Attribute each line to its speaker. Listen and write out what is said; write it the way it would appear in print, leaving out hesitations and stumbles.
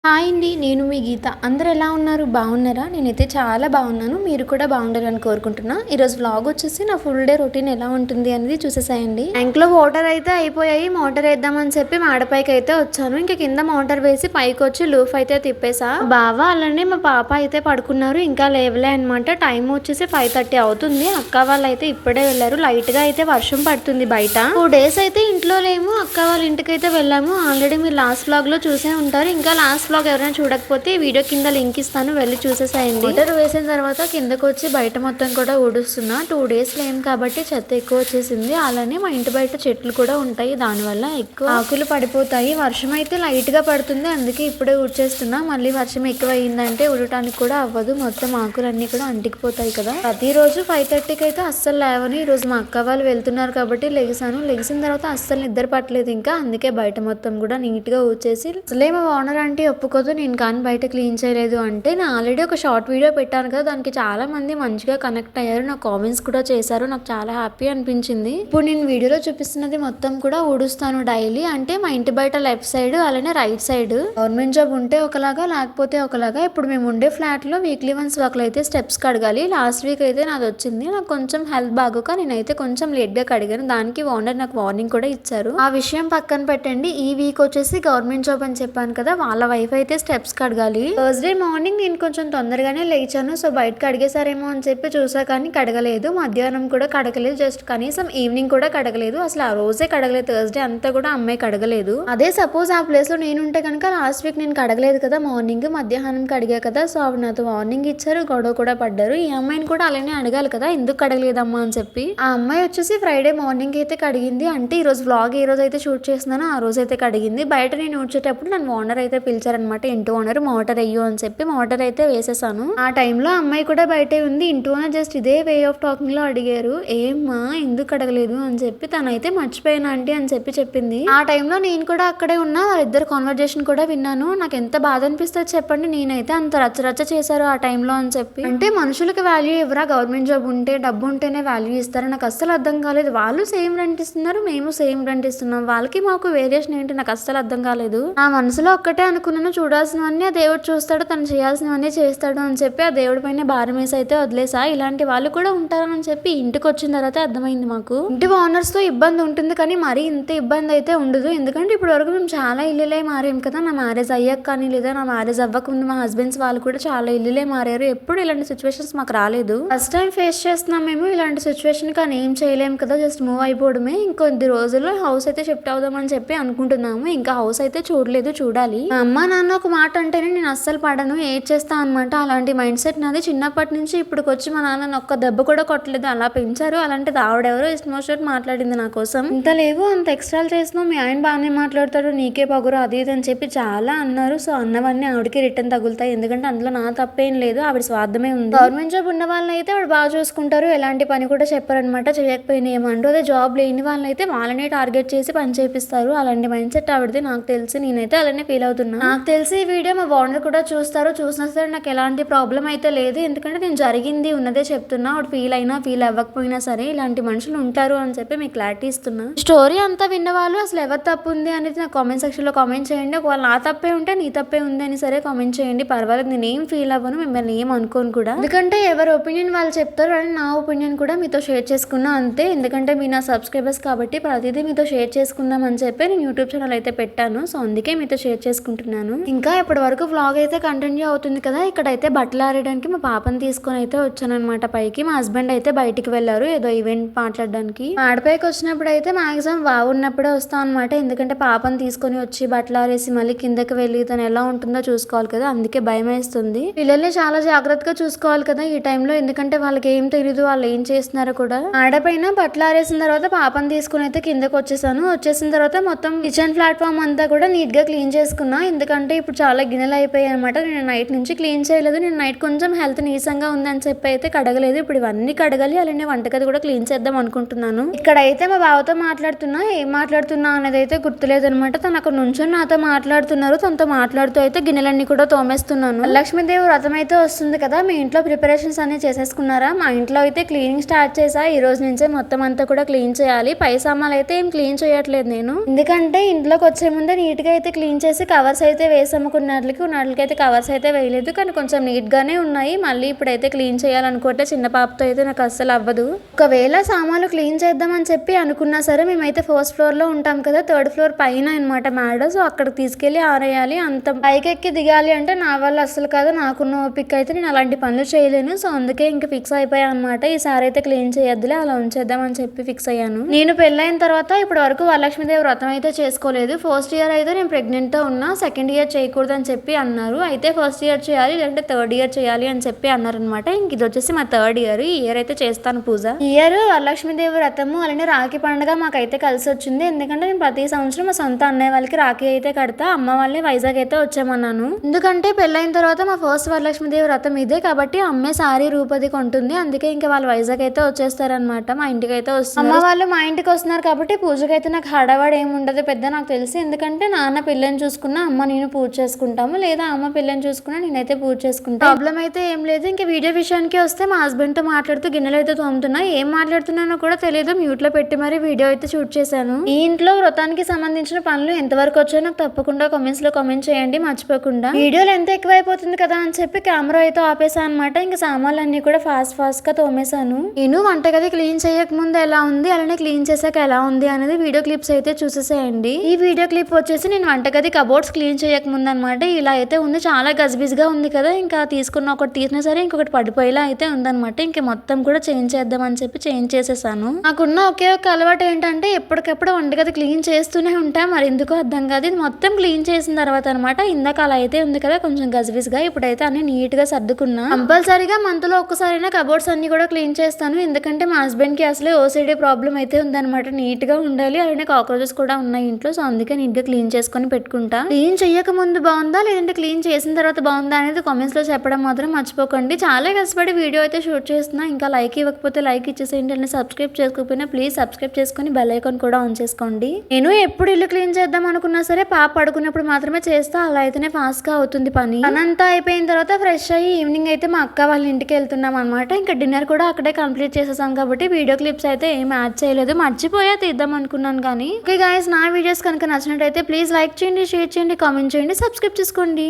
Speaker 1: Hi అండి. నేను మీ గీత. అందరూ ఎలా ఉన్నారు? బాగున్నారా? నేనైతే చాలా బాగున్నాను. మీరు కూడా బాగుండాలని కోరుకుంటున్నా. ఈరోజు వ్లాగ్ వచ్చేసి నా ఫుల్ డే రొటీన్ ఎలా ఉంటుంది అనేది చూసేసాయండి. ట్యాంక్లో వాటర్ అయితే అయిపోయాయి. మోటార్ వేద్దామని చెప్పి మాడపైకి అయితే వచ్చాను. ఇంక కింద మోటార్ వేసి పైకి వచ్చి లూఫ్ అయితే తిప్పేసా. బావ అలానే మా పాప అయితే పడుకున్నారు. ఇంకా లేవలే అనమాట. టైం వచ్చేసి 5:30 అవుతుంది. అక్క వాళ్ళు అయితే ఇప్పుడే వెళ్ళారు. లైట్ గా అయితే వర్షం పడుతుంది బయట. 2 days అయితే ఇంట్లో లేము. అక్క వాళ్ళ ఇంటికి అయితే వెళ్ళాము. ఆల్రెడీ మీరు లాస్ట్ వ్లాగ్ లో చూసే ఉంటారు. ఇంకా లాస్ట్ వ్లాగ్ ఎవరైనా చూడకపోతే వీడియో కింద లింక్ ఇస్తాను, వెళ్ళి చూసేసాయండి. మోటార్ వేసిన తర్వాత కిందకు వచ్చి బయట మొత్తం కూడా ఊడుస్తున్నా. 2 days లేం కాబట్టి చెత్త ఎక్కువ వచ్చేసింది. అలానే మా ఇంటి బయట చెట్లు కూడా ఉంటాయి, దానివల్ల ఎక్కువ ఆకులు పడిపోతాయి. వర్షం అయితే లైట్ గా పడుతుంది, అందుకే ఇప్పుడే ఊడ్చేస్తున్నా. మళ్ళీ వర్షం ఎక్కువ అయిందంటే ఊడటానికి కూడా అవ్వదు, మొత్తం ఆకులన్నీ కూడా అంటికిపోతాయి కదా. ప్రతిరోజు 5:30కి అయితే అస్సలు లేవని. ఈ రోజు మా అక్క వాళ్ళు వెళ్తున్నారు కాబట్టి లెగిసాను. లెగిసిన తర్వాత అస్సలు నిద్ర పట్టలేదు ఇంకా, అందుకే బయట మొత్తం కూడా నీట్ గా ఊడ్చేసి. అసలే మా ఓనర్ అంటే ఒప్పుకోదు నేను కానీ బయట క్లీన్ చేయలేదు అంటే. నేను ఆల్రెడీ ఒక షార్ట్ వీడియో పెట్టాను కదా, దానికి చాలా మంది మంచిగా కనెక్ట్ అయ్యారు, నాకు కామెంట్స్ కూడా చేశారు. నాకు చాలా హ్యాపీ అనిపించింది. ఇప్పుడు నేను వీడియోలో చూపిస్తున్నది మొత్తం కూడా ఊడుస్తాను డైలీ. అంటే మా ఇంటి బయట లెఫ్ట్ సైడ్ అలానే రైట్ సైడ్. గవర్నమెంట్ జాబ్ ఉంటే ఒకలాగా, లేకపోతే ఒకలాగా. ఇప్పుడు మేము ఉండే ఫ్లాట్ లో వీక్లీ వన్స్ ఒకలైతే స్టెప్స్ కడగాలి. లాస్ట్ వీక్ అయితే నాది వచ్చింది. నాకు కొంచెం హెల్త్ బాగోక నేనైతే కొంచెం లేట్ గా కడిగాను. దానికి ఓనర్ నాకు వార్నింగ్ కూడా ఇచ్చారు. ఆ విషయం పక్కన పెట్టండి. ఈ వీక్ వచ్చేసి గవర్నమెంట్ జాబ్ అని చెప్పాను కదా, వాళ్ళ వైఫ్ అయితే స్టెప్స్ కడగాలి. థర్స్డే మార్నింగ్ నేను కొంచెం తొందరగానే లేచాను. సో బయటకు కడిగేసారేమో అని చెప్పి చూసా, కానీ కడగలేదు. మధ్యాహ్నం కూడా కడగలేదు, జస్ట్ కనీసం ఈవినింగ్ కూడా కడగలేదు. అసలు ఆ రోజే కడగలేదు. థర్స్డే అంతా కూడా అమ్మాయి కడగలేదు. అదే సపోజ్ ఆ ప్లేస్ లో నేను ఉంటే కనుక లాస్ట్ వీక్ నేను కడగలేదు కదా, మార్నింగ్ మధ్యాహ్నం కడిగా కదా. సో ఆవిడ నాతో వార్నింగ్ ఇచ్చారు, గొడవ కూడా పడ్డారు. ఈ అమ్మాయిని కూడా అలానే అడగాలి కదా, ఎందుకు కడగలేదమ్మా అని చెప్పి. ఆ అమ్మాయి వచ్చేసి ఫ్రైడే మార్నింగ్ అయితే కడిగింది. అంటే ఈ రోజు వ్లాగ్ ఏ రోజు అయితే షూట్ చేస్తున్నానో ఆ రోజు అయితే కడిగింది. బయట నేను ఊడ్చేటప్పుడు నన్ను ఓనర్ అయితే పిలిచారనమాట. ఇంటి ఓనర్ మోటార్ అయ్యో అని చెప్పి మోటార్ అయితే వేసేసాను. ఆ టైంలో అమ్మాయి కూడా బయటే ఉంది. ఇంటి ఓనర్ జస్ట్ ఇదే వే ఆఫ్ టాకింగ్ లో అడిగారు, ఏమ్మా ఎందుకు అడగలేదు అని చెప్పి. తనైతే మర్చిపోయాను ఆంటీ అని చెప్పి చెప్పింది. ఆ టైంలో నేను కూడా అక్కడే ఉన్నా, వాళ్ళిద్దరు కాన్వర్జేషన్ కూడా విన్నాను. నాకు ఎంత బాధ అనిపిస్తుంది చెప్పండి. నేనైతే అంత రచ్చరచ్చ చేశారు ఆ టైంలో అని చెప్పి. అంటే మనుషులకి వాల్యూ ఇవ్వరా? గవర్నమెంట్ జాబ్ ఉంటే డబ్బు ఉంటేనే వాల్యూ ఇస్తారు. నాకు అస్సలు అర్థం కాలేదు. వాళ్ళు సేమ్ రెంట్ ఇస్తున్నారు, మేము సేమ్ రెంట్ ఇస్తున్నాం. వాళ్ళకి మాకు వేరియేషన్ ఏంటి నాకు అస్సలు అర్థం కాలేదు. నా మనసులో ఒక్కటే అనుకున్నాను, చూడాల్సినవన్నీ ఆ దేవుడు చూస్తాడు, తను చేయాల్సినవన్నీ చేస్తాడు అని చెప్పి ఆ దేవుడి పైన భారం వేసి అయితే వదిలేసా. ఇలాంటి వాళ్ళు కూడా ఉంటారని చెప్పి ఇంటికి వచ్చిన తర్వాత అర్థమైంది. మాకు ఇంటి ఓనర్స్ తో ఇబ్బంది ఉంటుంది, కానీ మరీ ఇంత ఇబ్బంది అయితే ఉండదు. ఎందుకంటే ఇప్పటి వరకు మేము చాలా ఇల్లులే మారాం కదా. నా మ్యారేజ్ అయ్యాక కానీ, లేదా నా మ్యారేజ్ అవ్వక ముందు మా హస్బెండ్స్ వాళ్ళు కూడా చాలా ఇల్లులే మారారు. ఎప్పుడు ఇలాంటి సిచ్యువేషన్స్ మాకు రాలేదు. ఫస్ట్ టైం ఫేస్ చేస్తున్నాం మేము ఇలాంటి సిచ్యువేషన్. కానీ ఏం చేయలేము కదా, జస్ట్ మూవ్ అయిపోవడమే. ఇంకొద్ది రోజుల్లో హౌస్ అయితే షిఫ్ట్ అవుదామని చెప్పి అనుకుంటున్నాము. ఇంకా హౌస్ అయితే చూడలేదు, చూడాలి. మా అమ్మ నాన్న ఒక మాట అంటేనే నేను అస్సలు పడను, ఏడ్ చేస్తా అనమాట. అలాంటి మైండ్ సెట్ నాది. చిన్నప్పటి నుంచి ఇప్పటికి వచ్చి మా నాన్న ఒక్క దెబ్బ కూడా కొట్టలేదు, అలా పెంచారు. అలాంటిది ఆవిడెవరో ఇష్టమొచ్చినట్టు మాట్లాడింది నా కోసం. ఇంత లేవు, అంత ఎక్స్ట్రాలు చేస్తున్నావు, మీ ఆయన బాగానే మాట్లాడతాడు, నీకే పగురు అది ఇది అని చెప్పి చాలా అన్నారు. సో అన్నవన్నీ ఆవిడకి రిటర్న్ తగులుతాయి. ఎందుకంటే అందులో నా తప్పేం లేదు, ఆవిడ స్వార్థమే ఉంది. గవర్నమెంట్ జాబ్ ఉన్న వాళ్ళని అయితే ఆవిడ బాగా చూసుకుంటారు, ఎలాంటి పని కూడా చెప్పారనమాట, చేయకపోయినా ఏమంటూ. అదే జాబ్ లేని వాళ్ళని అయితే వాళ్ళనే టార్గెట్ చేసి పని చేపిస్తారు. అలాంటి మైండ్ సెట్ ఆవిడది. నాకు తెలిసి నేనైతే అలానే ఫీల్ అవుతున్నా. నాకు తెలిసి ఈ వీడియో మా ఓనర్ కూడా చూస్తారు. చూసినా సరే నాకు ఎలాంటి ప్రాబ్లం అయితే లేదు, ఎందుకంటే నేను జరిగింది ఉన్నదే చెప్తున్నా. ఆవిడ ఫీల్ అయినా ఫీల్ అవ్వకపోయినా సరే ఇలాంటి మనుషులు ఉంటారు అని చెప్పి మీకు క్లారిటీ ఇస్తున్నా. స్టోరీ అంతా విన్న వాళ్ళు అసలు ఎవరు తప్పు ఉంది అనేది నాకు కామెంట్ సెక్షన్ లో కామెంట్ చేయండి. ఒకవేళ నా తప్పే ఉంటే నీ తప్పే ఉంది అని సరే కామెంట్ చేయండి, పర్వాలేదు. నేను ఏం ఫీల్ అవ్వను, మిమ్మల్ని ఏం అనుకోను కూడా. ఎందుకంటే ఎవరి ఒపీనియన్ వాళ్ళు చెప్తారు, అని నా ఒపీనియన్ కూడా మీతో షేర్ చేసుకున్నా అంతే. ఎందుకంటే మీ నా సబ్స్క్రైబర్స్ కాబట్టి ప్రతిదీ మీతో షేర్ చేసుకుందాం అని చెప్పి నేను యూట్యూబ్ ఛానల్ అయితే పెట్టాను. సో అందుకే మీతో షేర్ చేసుకుంటున్నాను. ఇంకా ఇప్పటి వరకు వ్లాగ్ అయితే కంటిన్యూ అవుతుంది కదా. ఇక్కడైతే బట్టలు ఆరేయడానికి మా పాపని తీసుకొని అయితే వచ్చానమాట పైకి. మా హస్బెండ్ అయితే బయటికి వెళ్ళారు ఏదో ఈవెంట్ మాట్లాడడానికి. ఆడపైకి వచ్చినప్పుడు అయితే మాక్సిమం బాగున్నప్పుడే వస్తాం అనమాట. ఎందుకంటే పాపని తీసుకొని వచ్చి బట్టలు ఆరేసి మళ్ళీ కిందకి వెళ్ళి తను ఎలా ఉంటుందో చూసుకోవాలి కదా, అందుకే భయం వేస్తుంది. పిల్లల్ని చాలా జాగ్రత్తగా చూసుకోవాలి కదా ఈ టైంలో, ఎందుకంటే వాళ్ళకి ఏం తెలియదు, వాళ్ళు ఏం చేస్తున్నారో కూడా. ఆడపైన బట్టలు ఆరేసిన తర్వాత పాపని తీసుకుని అయితే కిందకి వచ్చేసాను. వచ్చేసిన తర్వాత మొత్తం కిచెన్ ప్లాట్ఫామ్ అంతా కూడా నీట్ గా క్లీన్ చేసుకున్నా. ఎందుకంటే ఇప్పుడు చాలా గిన్నెలు అయిపోయాయి అనమాట. నేను నైట్ నుంచి క్లీన్ చేయలేదు. నేను నైట్ కొంచెం హెల్త్ నీరసంగా ఉందని చెప్పి అయితే కడగలేదు. ఇప్పుడు ఇవన్నీ కడగాలి, అలానే వంటగది కూడా క్లీన్ చేద్దాం అనుకుంటున్నాను. ఇక్కడ అయితే మా బావతో మాట్లాడుతున్నా, ఏం మాట్లాడుతున్నా అనేది అయితే గుర్తులేదు అనమాట. తను అక్కడ నుంచొని నాతో మాట్లాడుతున్నారు. తనతో మాట్లాడుతూ అయితే గిన్నెలన్నీ కూడా తోమేస్తున్నాను. లక్ష్మీదేవి వ్రతం అయితే వస్తుంది కదా, మీ ఇంట్లో ప్రిపరేషన్స్ అన్ని చేసేసుకున్నారా? మా ఇంట్లో అయితే క్లీనింగ్ స్టార్ట్ చేసా. ఈ రోజు నుంచే మొత్తం అంతా కూడా క్లీన్ చేయాలి. పై సామాన్లు అయితే ఏం క్లీన్ చేయట్లేదు నేను, ఎందుకంటే ఇంట్లోకి వచ్చే ముందే నీట్ గా అయితే క్లీన్ చేసి కవర్స్ అయితే వేసాము కొన్నాళ్ళకి అయితే కవర్స్ అయితే వేయలేదు, కానీ కొంచెం నీట్గానే ఉన్నాయి. మళ్ళీ ఇప్పుడైతే క్లీన్ చేయాలనుకుంటే చిన్న పాపతో అయితే నాకు అస్సలు అవ్వదు. ఒకవేళ సామాన్లు క్లీన్ చేద్దామని చెప్పి అనుకున్నా సరే, మేమైతే ఫస్ట్ ఫ్లోర్లో ఉంటాం కదా, థర్డ్ ఫ్లోర్ పైన అనమాట మేడ. సో అక్కడికి తీసుకెళ్ళి ఆరేయాలి. అంత పైకెక్కి దిగాలి అంటే నా వల్ల అస్సలు కాదు. నాకున్న ఓపిక అయితే నేను అలాంటి పనులు చేయలేను. సో అందుకే ఇంకా ఫిక్స్ అయిపోయా అనమాట. ఈసారి అయితే క్లీన్ చేయొద్దులే, అలా ఉంచేద్దామని చెప్పి ఫిక్స్ అయ్యాను. నేను పెళ్ళైన తర్వాత ఇప్పటి వరకు వరలక్ష్మీదేవి వ్రతం అయితే చేసుకోలేదు. ఫస్ట్ ఇయర్ అయితే నేను ప్రెగ్నెంట్ తో ఉన్నా, సెకండ్ ఇయర్ చేయకూడదు అని చెప్పి అన్నారు. అయితే ఫస్ట్ ఇయర్ చేయాలి లేదంటే థర్డ్ ఇయర్ చేయాలి అని చెప్పి అన్నారు అనమాట. ఇంక ఇది వచ్చేసి మా థర్డ్ ఇయర్. ఈ ఇయర్ అయితే చేస్తాను పూజ. ఈ ఇయర్ వరలక్ష్మీదేవి వ్రతము అలానే రాఖీ పండుగ మాకైతే కలిసి వచ్చింది. ఎందుకంటే నేను ప్రతి సంవత్సరం మా సొంత అన్నయ్య వాళ్ళకి రాఖీ అయితే కడతా. అమ్మ వాళ్ళే వైజాగ్ అయితే వచ్చామన్నాను. ఎందుకంటే పెళ్ళైన తర్వాత మా ఫస్ట్ వరలక్ష్మీదేవి వ్రతం ఇదే కాబట్టి అమ్మే సారీ రూపది కొంటుంది. అందుకే ఇంకా వాళ్ళు వైజాగ్ అయితే వచ్చేస్తారనమాట. మా ఇంటికి అయితే వస్తారు. అమ్మ వాళ్ళు మా ఇంటికి వస్తున్నారు కాబట్టి పూజకైతే నాకు హడావాడు ఏమి ఉండదు పెద్ద, నాకు తెలిసి. ఎందుకంటే నాన్న పిల్లని చూసుకున్నా అమ్మ నేను పూజ చేసుకుంటాము, లేదా అమ్మ పిల్లని చూసుకున్నా నేనైతే పూజ చేసుకుంటాను. ప్రాబ్లం అయితే ఏం లేదు. ఇంకా వీడియో విషయానికి వస్తే మా హస్బెండ్ తో మాట్లాడుతూ గిన్నెలు అయితే తోముతున్నా. ఏం మాట్లాడుతున్నానో కూడా తెలియదు, మ్యూట్ లో పెట్టి మరి వీడియో అయితే షూట్ చేశాను. ఈ ఇంట్లో వ్రతానికి సంబంధించిన పనులు ఎంతవరకు వచ్చాయో నాకు తప్పకుండా కామెంట్స్ లో కామెంట్ చేయండి మర్చిపోకుండా. వీడియోలు ఎంత ఎక్కువైపోతుంది కదా అని చెప్పి కెమెరా అయితే ఆపేసాను అనమాట. ఇంకా సామాన్లు అన్ని కూడా ఫాస్ట్ గా తోమేశాను. నేను వంటగది క్లీన్ చేయక ముందు ఎలా ఉంది అలానే క్లీన్ చేశాక ఎలా ఉంది అనేది వీడియో క్లిప్స్ అయితే చూసేసేయండి. ఈ వీడియో క్లిప్ వచ్చేసి నేను వంటగది కబోర్డ్స్ క్లీన్ చేయక ముందు అనమాట. ఇలా అయితే ఉంది, చాలా గజిబిజిగా ఉంది కదా. ఇంకా తీసుకున్న ఒకటి తీసినా సరే ఇంకొకటి పడిపోయేలా అయితే ఉందనమాట. ఇంకా మొత్తం కూడా చేంజ్ చేద్దామని చెప్పి చేంజ్ చేసేసాను. నాకున్న ఒకే ఒక అలవాటు ఏంటంటే ఎప్పటికప్పుడు వంటగది క్లీన్ చేస్తూనే ఉంటా, మరి ఎందుకో అర్థం కాదు. ఇది మొత్తం క్లీన్ చేసిన తర్వాత అనమాట. ఇందాక అలా అయితే ఉంది కదా కొంచెం గజిబిజిగా, ఇప్పుడైతే అన్ని నీట్ గా సర్దుకున్నా. కంపల్సరీగా మంత్ లో ఒక్కసారైనా కబోర్డ్స్ అన్ని కూడా క్లీన్ చేస్తాను. ఎందుకంటే మా హస్బెండ్ కి అసలే ఓసిడి ప్రాబ్లం అయితే ఉందన్నమాట. నీట్ గా ఉండాలి, అలానే కాక్రోచెస్ కూడా ఉన్నాయి ఇంట్లో. సో అందుకే నీట్ గా క్లీన్ చేసుకొని పెట్టుకుంటా. క్లీన్ చేయక ముందు బాగుందా లేదంటే క్లీన్ చేసిన తర్వాత బాగుందా అనేది కామెంట్స్ లో చెప్పడం మాత్రం మర్చిపోకండి. చాలా కష్టపడి వీడియో అయితే షూట్ చేస్తున్నా. ఇంకా లైక్ ఇవ్వకపోతే లైక్ ఇచ్చేసేయండి. అని సబ్స్క్రైబ్ చేసుకోకపోయినా ప్లీజ్ సబ్స్క్రైబ్ చేసుకుని బెల్ ఐకాన్ కూడా ఆన్ చేసుకోండి. నేను ఎప్పుడు ఇల్లు క్లీన్ చేద్దాం అనుకున్నా సరే పాప పడుకున్నప్పుడు మాత్రమే చేస్తా. అలా అయితేనే ఫాస్ట్ గా అవుతుంది పని. పనంతా అయిపోయిన తర్వాత ఫ్రెష్ అయ్యి ఈవినింగ్ అయితే మా అక్క వాళ్ళ ఇంటికి వెళ్తున్నాం అనమాట. ఇంకా డిన్నర్ కూడా అక్కడే కంప్లీట్ చేసేసాం కాబట్టి వీడియో క్లిప్స్ అయితే ఏం యాడ్ చేయలేదు. మర్చిపోయా తీద్దాం అనుకున్నాను కానీ. ఓకే గైస్, నా వీడియోస్ కనుక నచ్చినట్టయితే ప్లీజ్ లైక్ చేయండి, షేర్ చేయండి, కామెంట్ చేయండి, సబ్స్క్రైబ్ చేసుకోండి.